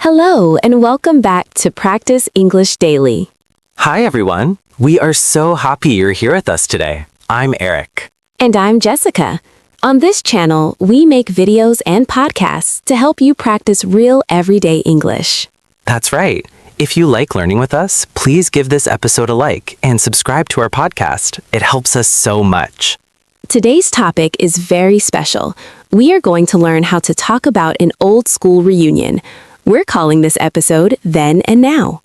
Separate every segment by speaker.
Speaker 1: Hello, and welcome back to Practice English Daily.
Speaker 2: Hi, everyone. We are so happy you're here with us today. I'm Eric.
Speaker 1: And I'm Jessica. On this channel, we make videos and podcasts to help you practice real everyday English.
Speaker 2: That's right. If you like learning with us, please give this episode a like and subscribe to our podcast. It helps us so much.
Speaker 1: Today's topic is very special. We are going to learn how to talk about an old school reunion. We're calling this episode Then and Now.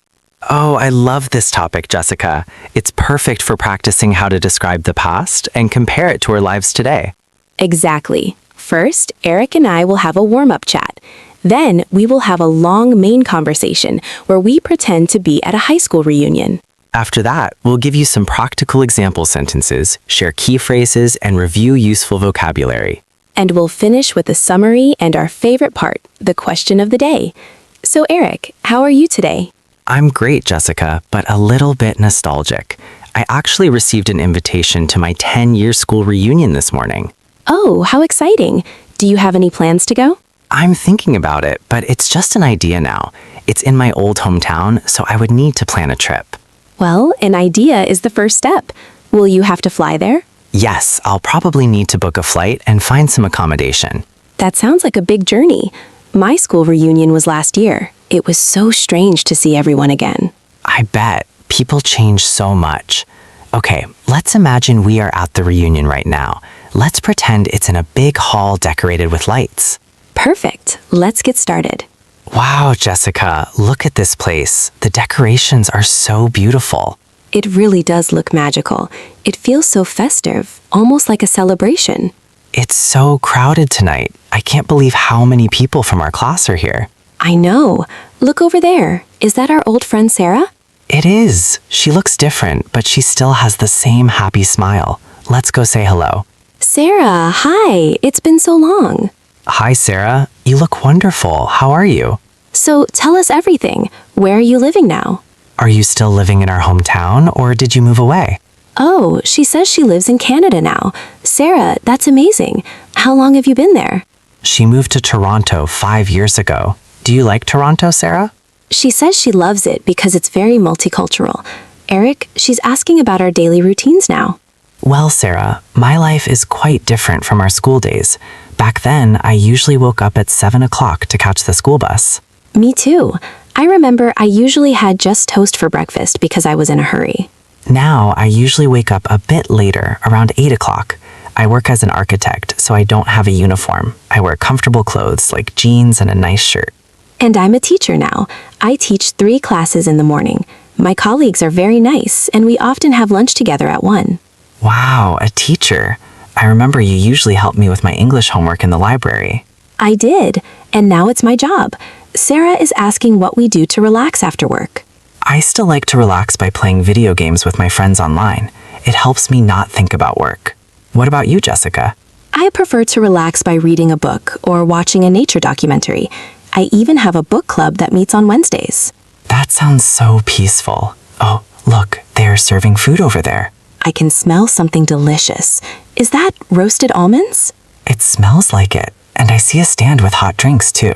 Speaker 2: Oh, I love this topic, Jessica. It's perfect for practicing how to describe the past and compare it to our lives today.
Speaker 1: Exactly. First, Eric and I will have a warm-up chat. Then, we will have a long main conversation where we pretend to be at a high school reunion.
Speaker 2: After that, we'll give you some practical example sentences, share key phrases, and review useful vocabulary.
Speaker 1: And we'll finish with a summary and our favorite part, the question of the day. So, Eric, how are you today?
Speaker 2: I'm great, Jessica, but a little bit nostalgic. I actually received an invitation to my 10-year school reunion this morning.
Speaker 1: Oh, how exciting. Do you have any plans to go?
Speaker 2: I'm thinking about it, but it's just an idea now. It's in my old hometown, so I would need to plan a trip.
Speaker 1: Well, an idea is the first step. Will you have to fly there?
Speaker 2: Yes, I'll probably need to book a flight and find some accommodation.
Speaker 1: That sounds like a big journey. My school reunion was last year. It was so strange to see everyone again.
Speaker 2: I bet. People change so much. Okay, let's imagine we are at the reunion right now. Let's pretend it's in a big hall decorated with lights.
Speaker 1: Perfect. Let's get started.
Speaker 2: Wow, Jessica, look at this place. The decorations are so beautiful.
Speaker 1: It really does look magical. It feels so festive, almost like a celebration.
Speaker 2: It's so crowded tonight. I can't believe how many people from our class are here.
Speaker 1: I know. Look over there. Is that our old friend Sarah?
Speaker 2: It is. She looks different, but she still has the same happy smile. Let's go say hello.
Speaker 1: Sarah, hi. It's been so long.
Speaker 2: Hi, Sarah. You look wonderful. How are you?
Speaker 1: So tell us everything. Where are you living now?
Speaker 2: Are you still living in our hometown, or did you move away?
Speaker 1: Oh, she says she lives in Canada now. Sarah, that's amazing. How long have you been there?
Speaker 2: She moved to Toronto 5 years ago. Do you like Toronto, Sarah?
Speaker 1: She says she loves it because it's very multicultural. Eric, she's asking about our daily routines now.
Speaker 2: Well, Sarah, my life is quite different from our school days. Back then, I usually woke up at 7 o'clock to catch the school bus.
Speaker 1: Me too. I remember I usually had just toast for breakfast because I was in a hurry.
Speaker 2: Now, I usually wake up a bit later, around 8 o'clock. I work as an architect, so I don't have a uniform. I wear comfortable clothes like jeans and a nice shirt.
Speaker 1: And I'm a teacher now. I teach 3 classes in the morning. My colleagues are very nice, and we often have lunch together at 1.
Speaker 2: Wow, a teacher. I remember you usually helped me with my English homework in the library.
Speaker 1: I did, and now it's my job. Sarah is asking what we do to relax after work.
Speaker 2: I still like to relax by playing video games with my friends online. It helps me not think about work. What about you, Jessica?
Speaker 1: I prefer to relax by reading a book or watching a nature documentary. I even have a book club that meets on Wednesdays.
Speaker 2: That sounds so peaceful. Oh, look, they're serving food over there.
Speaker 1: I can smell something delicious. Is that roasted almonds?
Speaker 2: It smells like it, and I see a stand with hot drinks too.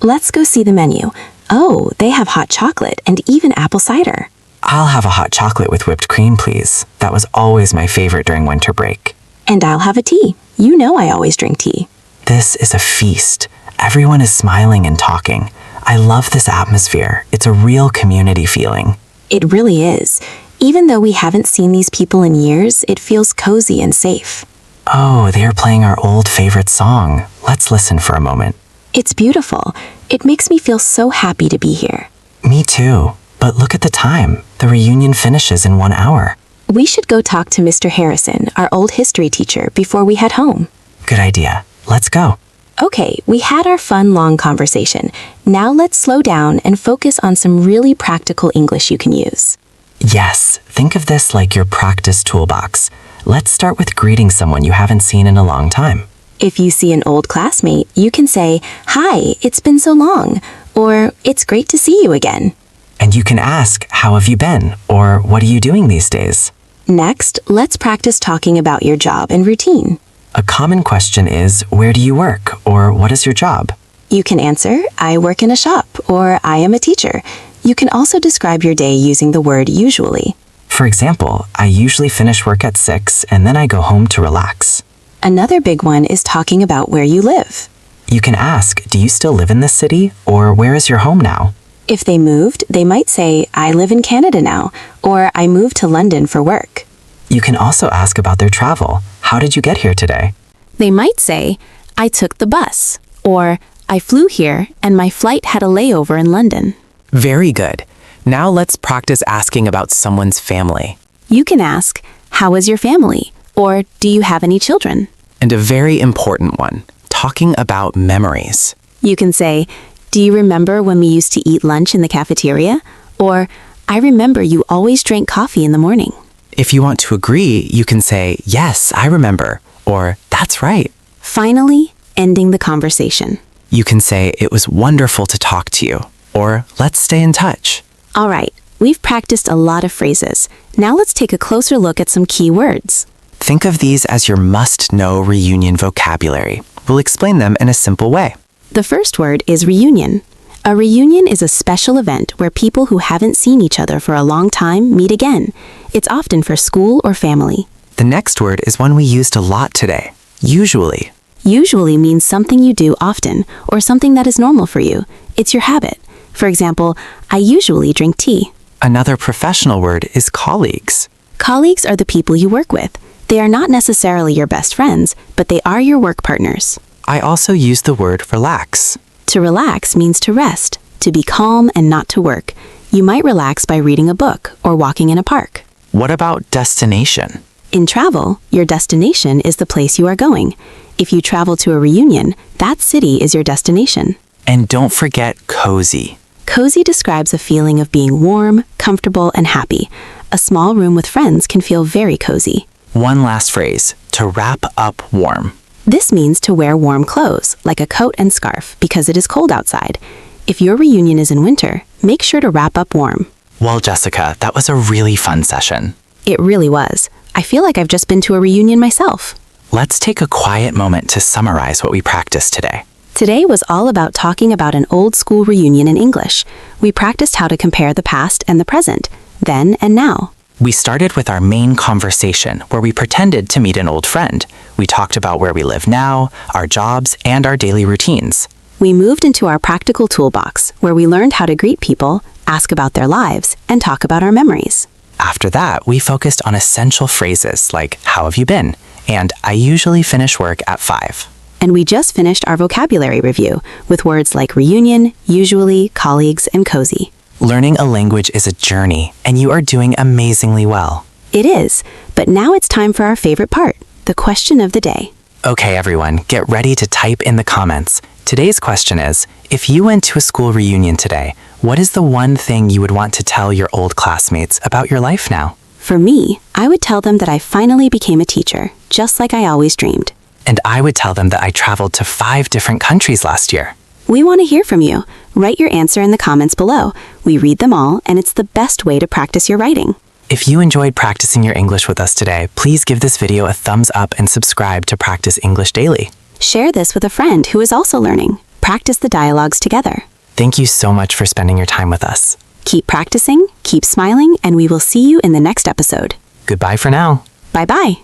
Speaker 1: Let's go see the menu. Oh, they have hot chocolate and even apple cider.
Speaker 2: I'll have a hot chocolate with whipped cream, please. That was always my favorite during winter break.
Speaker 1: And I'll have a tea. You know I always drink tea.
Speaker 2: This is a feast. Everyone is smiling and talking. I love this atmosphere. It's a real community feeling.
Speaker 1: It really is. Even though we haven't seen these people in years, it feels cozy and safe.
Speaker 2: Oh, they are playing our old favorite song. Let's listen for a moment.
Speaker 1: It's beautiful. It makes me feel so happy to be here.
Speaker 2: Me too. But look at the time. The reunion finishes in 1 hour.
Speaker 1: We should go talk to Mr. Harrison, our old history teacher, before we head home.
Speaker 2: Good idea. Let's go.
Speaker 1: Okay, we had our fun long conversation. Now let's slow down and focus on some really practical English you can use.
Speaker 2: Yes, think of this like your practice toolbox. Let's start with greeting someone you haven't seen in a long time.
Speaker 1: If you see an old classmate, you can say, "Hi, it's been so long," or "It's great to see you again."
Speaker 2: And you can ask, "How have you been?" or "What are you doing these days?"
Speaker 1: Next, let's practice talking about your job and routine.
Speaker 2: A common question is, "Where do you work?" or "What is your job?"
Speaker 1: You can answer, I work in a shop, or I am a teacher. You can also describe your day using the word usually.
Speaker 2: For example, I usually finish work at 6 and then I go home to relax.
Speaker 1: Another big one is talking about where you live.
Speaker 2: You can ask, do you still live in this city? Or where is your home now?
Speaker 1: If they moved, they might say, I live in Canada now, or I moved to London for work.
Speaker 2: You can also ask about their travel. How did you get here today?
Speaker 1: They might say, I took the bus, or I flew here and my flight had a layover in London.
Speaker 3: Very good. Now let's practice asking about someone's family.
Speaker 1: You can ask, how is your family? Or do you have any children?
Speaker 3: And a very important one, talking about memories.
Speaker 1: You can say, do you remember when we used to eat lunch in the cafeteria? Or, I remember you always drank coffee in the morning.
Speaker 3: If you want to agree, you can say, yes, I remember, or that's right.
Speaker 1: Finally, ending the conversation.
Speaker 3: You can say, it was wonderful to talk to you, or let's stay in touch.
Speaker 1: All right, we've practiced a lot of phrases. Now let's take a closer look at some key words.
Speaker 3: Think of these as your must-know reunion vocabulary. We'll explain them in a simple way.
Speaker 1: The first word is reunion. A reunion is a special event where people who haven't seen each other for a long time meet again. It's often for school or family.
Speaker 3: The next word is one we used a lot today, usually.
Speaker 1: Usually means something you do often or something that is normal for you. It's your habit. For example, I usually drink tea.
Speaker 3: Another professional word is colleagues.
Speaker 1: Colleagues are the people you work with. They are not necessarily your best friends, but they are your work partners.
Speaker 3: I also use the word relax.
Speaker 1: To relax means to rest, to be calm and not to work. You might relax by reading a book or walking in a park.
Speaker 3: What about destination?
Speaker 1: In travel, your destination is the place you are going. If you travel to a reunion, that city is your destination.
Speaker 3: And don't forget cozy.
Speaker 1: Cozy describes a feeling of being warm, comfortable, and happy. A small room with friends can feel very cozy.
Speaker 3: One last phrase, to wrap up warm.
Speaker 1: This means to wear warm clothes, like a coat and scarf, because it is cold outside. If your reunion is in winter, make sure to wrap up warm.
Speaker 3: Well, Jessica, that was a really fun session.
Speaker 1: It really was. I feel like I've just been to a reunion myself.
Speaker 3: Let's take a quiet moment to summarize what we practiced today.
Speaker 1: Today was all about talking about an old school reunion in English. We practiced how to compare the past and the present, then and now.
Speaker 3: We started with our main conversation, where we pretended to meet an old friend. We talked about where we live now, our jobs, and our daily routines.
Speaker 1: We moved into our practical toolbox, where we learned how to greet people, ask about their lives, and talk about our memories.
Speaker 3: After that, we focused on essential phrases like, how have you been? And I usually finish work at 5.
Speaker 1: And we just finished our vocabulary review with words like reunion, usually, colleagues, and cozy.
Speaker 3: Learning a language is a journey, and you are doing amazingly well.
Speaker 1: It is, but now it's time for our favorite part, the question of the day.
Speaker 3: Okay, everyone, get ready to type in the comments. Today's question is, if you went to a school reunion today, what is the one thing you would want to tell your old classmates about your life now?
Speaker 1: For me, I would tell them that I finally became a teacher, just like I always dreamed.
Speaker 3: And I would tell them that I traveled to 5 different countries last year.
Speaker 1: We want to hear from you. Write your answer in the comments below. We read them all, and it's the best way to practice your writing.
Speaker 3: If you enjoyed practicing your English with us today, please give this video a thumbs up and subscribe to Practice English Daily.
Speaker 1: Share this with a friend who is also learning. Practice the dialogues together.
Speaker 3: Thank you so much for spending your time with us.
Speaker 1: Keep practicing, keep smiling, and we will see you in the next episode.
Speaker 3: Goodbye for now.
Speaker 1: Bye-bye.